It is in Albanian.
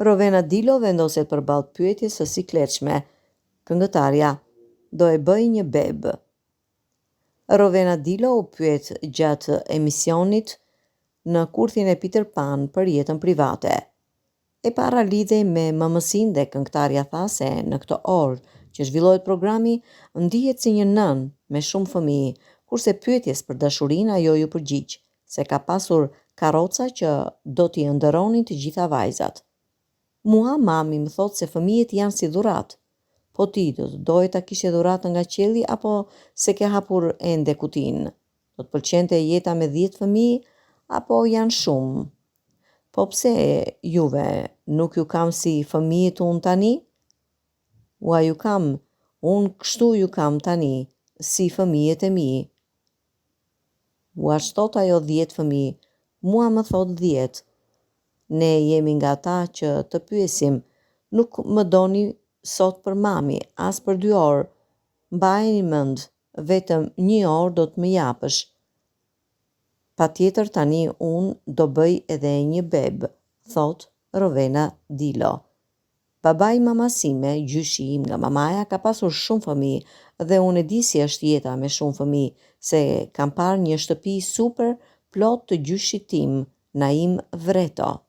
Rovena Dilo vendoset përballë pyetjes së sikletshme. Këngëtarja: do e bëj një bebë. Rovena Dilo u pyet gjatë emisionit në kurthin e Peter Pan për jetën private. E para lidhej me mëmësinë dhe këngëtarja tha se në këtë orë që zhvillohet programi ndihet si një nën me shumë fëmijë, kurse pyetjes për dashurinë ajo ju përgjigj se ka pasur karroca që do t'i ëndërronin të gjitha vajzat. Mua mami më thot se fëmijët janë si dhuratë. Po ti do të doje ta kishe dhuratën nga qielli apo se ke hapur ende kutinë? Do të pëlqente jeta me 10 fëmijë apo janë shumë? Po pse juve nuk ju kam si fëmijët unë tani? Ua ju kam, unë kështu ju kam tani, si fëmijët e mi. Ua shtot ajo 10 fëmijë, mua më thot 10. Ne jemi nga ta që të pyesim, nuk më doni sot për mami, as për 2 orë, mbajeni mend, vetëm 1 orë do të më japësh. Patjetër tani unë do bëj edhe një bebë, thot Rovena Dilo. Babai mamasime, gjyshi im nga mamaja, ka pasur shumë fëmijë dhe unë e di si është jeta me shumë fëmijë, se kam parë një shtëpi super plot të gjyshit tim, Naim Vreto.